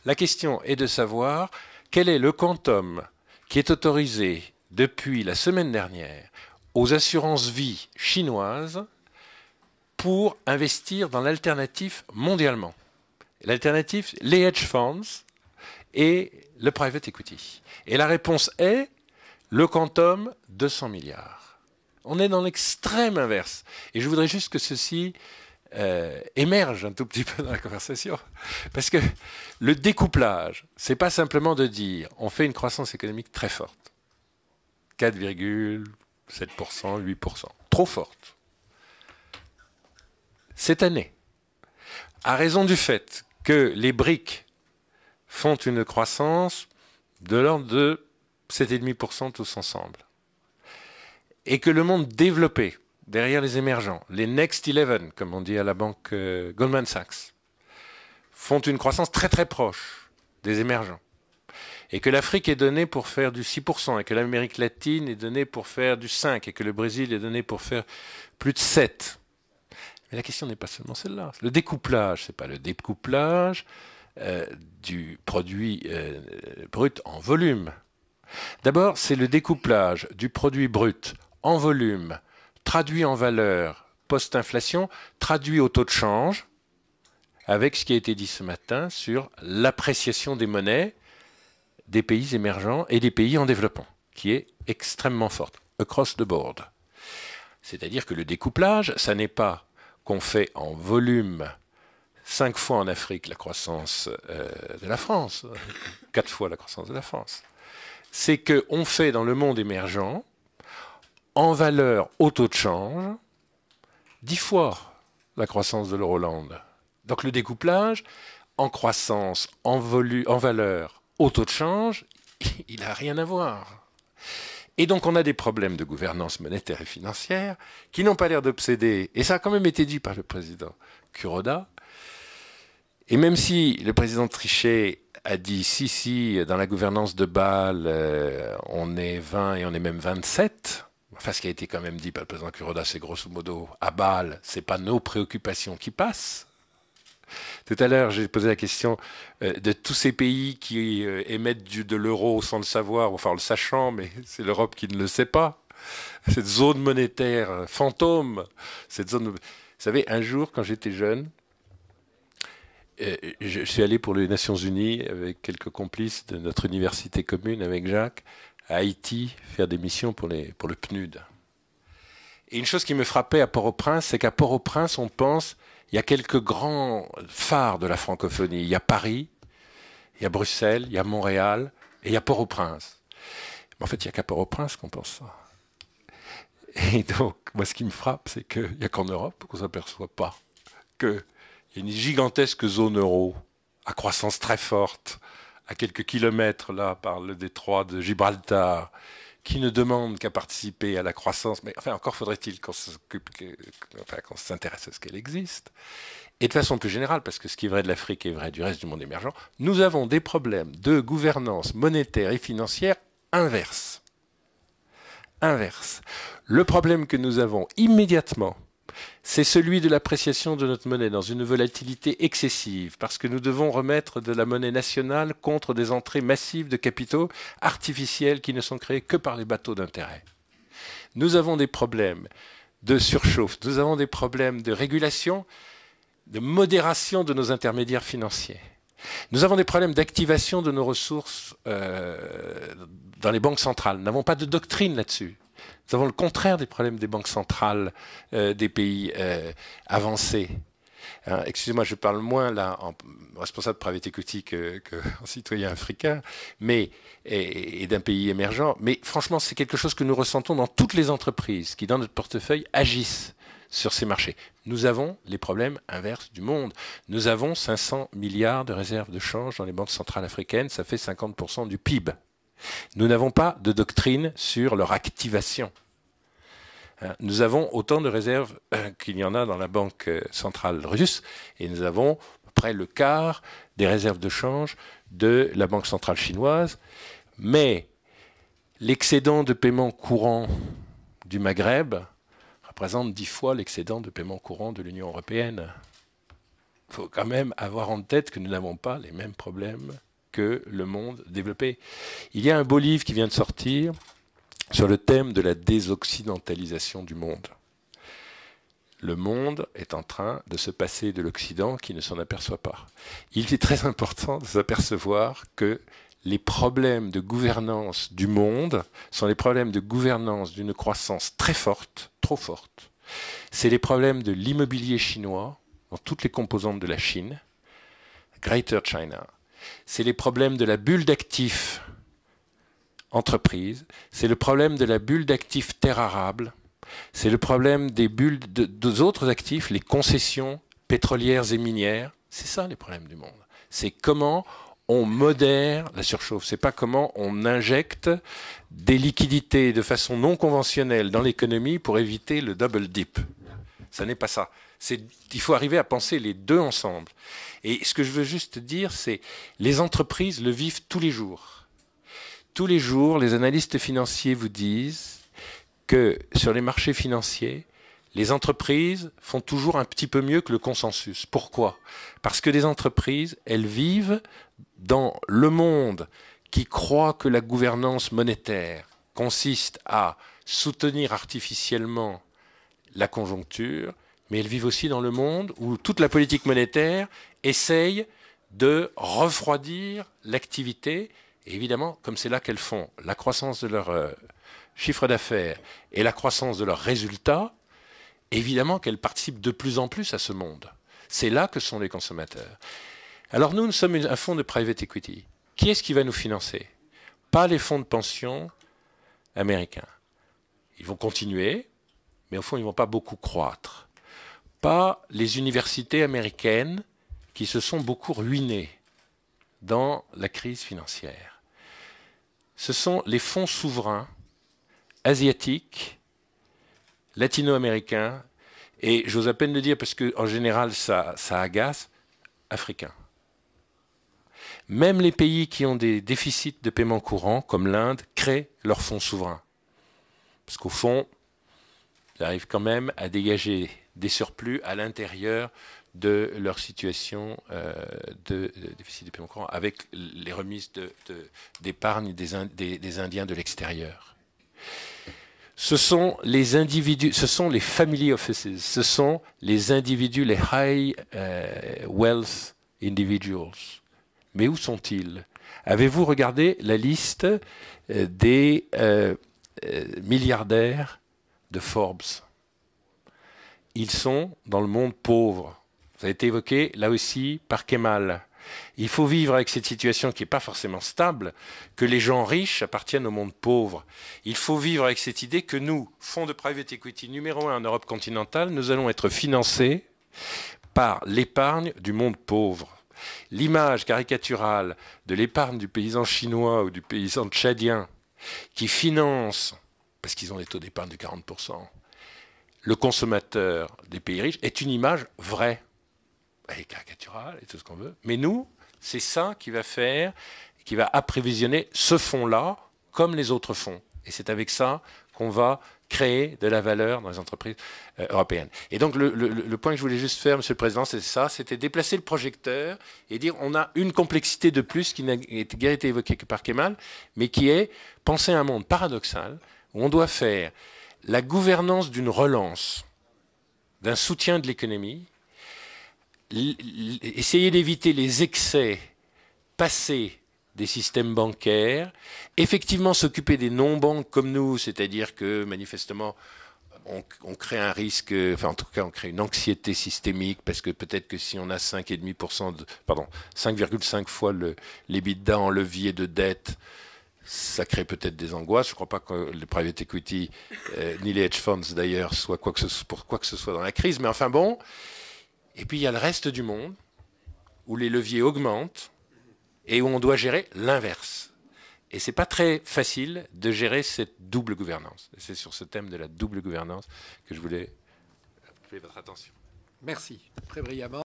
La question est de savoir quel est le quantum qui est autorisé depuis la semaine dernière aux assurances vie chinoises pour investir dans l'alternatif mondialement. L'alternatif, les hedge funds et le private equity. Et la réponse est le quantum 200 milliards. On est dans l'extrême inverse. Et je voudrais juste que ceci émerge un tout petit peu dans la conversation. Parce que le découplage, c'est pas simplement de dire on fait une croissance économique très forte. 4,7%, 8%. Trop forte. Cette année, à raison du fait que les BRIC font une croissance de l'ordre de 7,5% tous ensemble, et que le monde développé, derrière les émergents, les Next 11, comme on dit à la banque Goldman Sachs, font une croissance très très proche des émergents, et que l'Afrique est donnée pour faire du 6%, et que l'Amérique latine est donnée pour faire du 5%, et que le Brésil est donné pour faire plus de 7%. Mais la question n'est pas seulement celle-là. Le découplage, ce n'est pas le découplage du produit brut en volume. D'abord, c'est le découplage du produit brut en volume, traduit en valeur post-inflation, traduit au taux de change, avec ce qui a été dit ce matin sur l'appréciation des monnaies des pays émergents et des pays en développement, qui est extrêmement forte, across the board. C'est-à-dire que le découplage, ça n'est pas qu'on fait en volume 5 fois en Afrique la croissance de la France, 4 fois la croissance de la France. C'est qu'on fait dans le monde émergent, en valeur au taux de change, 10 fois la croissance de l'Euroland. Donc le découplage, en croissance, en valeur au taux de change, il n'a rien à voir. Et donc on a des problèmes de gouvernance monétaire et financière qui n'ont pas l'air d'obséder, et ça a quand même été dit par le président Kuroda, et même si le président Trichet a dit si, dans la gouvernance de Bâle, on est 20 et on est même 27, enfin ce qui a été quand même dit par le président Kuroda, c'est grosso modo, à Bâle, c'est pas nos préoccupations qui passent. Tout à l'heure, j'ai posé la question de tous ces pays qui émettent de l'euro sans le savoir, enfin en le sachant, mais c'est l'Europe qui ne le sait pas. Cette zone monétaire fantôme, cette zone. Vous savez, un jour, quand j'étais jeune, je suis allé pour les Nations Unies avec quelques complices de notre université commune, avec Jacques, à Haïti, faire des missions pour le PNUD. Et une chose qui me frappait à Port-au-Prince, c'est qu'à Port-au-Prince, on pense, il y a quelques grands phares de la francophonie. Il y a Paris, il y a Bruxelles, il y a Montréal, et il y a Port-au-Prince. Mais en fait, il n'y a qu'à Port-au-Prince qu'on pense ça. Et donc, moi, ce qui me frappe, c'est qu'il n'y a qu'en Europe qu'on ne s'aperçoit pas qu'il y a une gigantesque zone euro, à croissance très forte, à quelques kilomètres, là, par le détroit de Gibraltar, qui ne demande qu'à participer à la croissance, mais enfin encore faudrait-il qu'on s'intéresse à ce qu'elle existe. Et de façon plus générale, parce que ce qui est vrai de l'Afrique est vrai du reste du monde émergent, nous avons des problèmes de gouvernance monétaire et financière inverses. Le problème que nous avons immédiatement, c'est celui de l'appréciation de notre monnaie dans une volatilité excessive, parce que nous devons remettre de la monnaie nationale contre des entrées massives de capitaux artificiels qui ne sont créés que par les bateaux d'intérêt. Nous avons des problèmes de surchauffe, nous avons des problèmes de régulation, de modération de nos intermédiaires financiers. Nous avons des problèmes d'activation de nos ressources dans les banques centrales. Nous n'avons pas de doctrine là-dessus. Nous avons le contraire des problèmes des banques centrales des pays avancés. Excusez-moi, je parle moins là en responsable de private equity qu'en citoyen africain, mais et d'un pays émergent. Mais franchement, c'est quelque chose que nous ressentons dans toutes les entreprises qui, dans notre portefeuille, agissent sur ces marchés. Nous avons les problèmes inverses du monde. Nous avons 500 milliards de réserves de change dans les banques centrales africaines, ça fait 50% du PIB. Nous n'avons pas de doctrine sur leur activation. Nous avons autant de réserves qu'il y en a dans la banque centrale russe, et nous avons à peu près le quart des réserves de change de la banque centrale chinoise. Mais l'excédent de paiement courant du Maghreb représente 10 fois l'excédent de paiement courant de l'Union européenne. faut quand même avoir en tête que nous n'avons pas les mêmes problèmes que le monde développé. Il y a un beau livre qui vient de sortir sur le thème de la désoccidentalisation du monde. Le monde est en train de se passer de l'Occident qui ne s'en aperçoit pas. Il est très important de s'apercevoir que les problèmes de gouvernance du monde sont les problèmes de gouvernance d'une croissance très forte, trop forte. C'est les problèmes de l'immobilier chinois dans toutes les composantes de la Chine, Greater China. C'est les problèmes de la bulle d'actifs entreprises. C'est le problème de la bulle d'actifs terres arables. C'est le problème des bulles d'autres actifs, les concessions pétrolières et minières. C'est ça les problèmes du monde. C'est comment on modère la surchauffe. C'est pas comment on injecte des liquidités de façon non conventionnelle dans l'économie pour éviter le double dip. Ça n'est pas ça. Il faut arriver à penser les deux ensemble. Et ce que je veux juste dire, c'est les entreprises le vivent tous les jours. Tous les jours, les analystes financiers vous disent que sur les marchés financiers, les entreprises font toujours un petit peu mieux que le consensus. Pourquoi ? Parce que les entreprises, elles vivent dans le monde qui croit que la gouvernance monétaire consiste à soutenir artificiellement la conjoncture, mais elles vivent aussi dans le monde où toute la politique monétaire essaye de refroidir l'activité. Et évidemment, comme c'est là qu'elles font la croissance de leur chiffre d'affaires et la croissance de leurs résultats, évidemment qu'elles participent de plus en plus à ce monde. C'est là que sont les consommateurs. Alors nous sommes un fonds de private equity. Qui est-ce qui va nous financer ? Pas les fonds de pension américains. Ils vont continuer, mais au fond, ils ne vont pas beaucoup croître. Pas les universités américaines qui se sont beaucoup ruinées dans la crise financière. Ce sont les fonds souverains asiatiques, latino-américains, et j'ose à peine le dire parce qu'en général ça agace, africains. Même les pays qui ont des déficits de paiement courant, comme l'Inde, créent leurs fonds souverains. Parce qu'au fond, ils arrivent quand même à dégager des surplus à l'intérieur de leur situation de déficit de paiement courant, avec les remises d'épargne des Indiens de l'extérieur. Ce sont les individus, ce sont les family offices, ce sont les individus, les high wealth individuals. Mais où sont-ils ? Avez-vous regardé la liste des milliardaires de Forbes ? Ils sont dans le monde pauvre. Ça a été évoqué là aussi par Kemal. Il faut vivre avec cette situation qui n'est pas forcément stable, que les gens riches appartiennent au monde pauvre. Il faut vivre avec cette idée que nous, fonds de private equity numéro 1 en Europe continentale, nous allons être financés par l'épargne du monde pauvre. L'image caricaturale de l'épargne du paysan chinois ou du paysan tchadien qui finance, parce qu'ils ont des taux d'épargne de 40%, le consommateur des pays riches est une image vraie. Elle est caricaturale et tout ce qu'on veut. Mais nous, c'est ça qui va faire, qui va apprévisionner ce fonds-là comme les autres fonds. Et c'est avec ça qu'on va créer de la valeur dans les entreprises européennes. Et donc le point que je voulais juste faire, Monsieur le Président, c'est ça, c'était déplacer le projecteur et dire on a une complexité de plus qui n'a guère été évoquée que par Kemal, mais qui est penser un monde paradoxal où on doit faire la gouvernance d'une relance, d'un soutien de l'économie, essayer d'éviter les excès passés des systèmes bancaires, effectivement s'occuper des non-banques comme nous, c'est-à-dire que manifestement on crée un risque, enfin en tout cas on crée une anxiété systémique parce que peut-être que si on a 5,5 fois l'EBITDA en levier de dette, ça crée peut-être des angoisses. Je ne crois pas que les private equity ni les hedge funds d'ailleurs soient pour quoi que ce soit dans la crise, mais enfin bon. Et puis il y a le reste du monde où les leviers augmentent et où on doit gérer l'inverse. Et ce n'est pas très facile de gérer cette double gouvernance. Et c'est sur ce thème de la double gouvernance que je voulais appeler votre attention. Merci, très brillamment.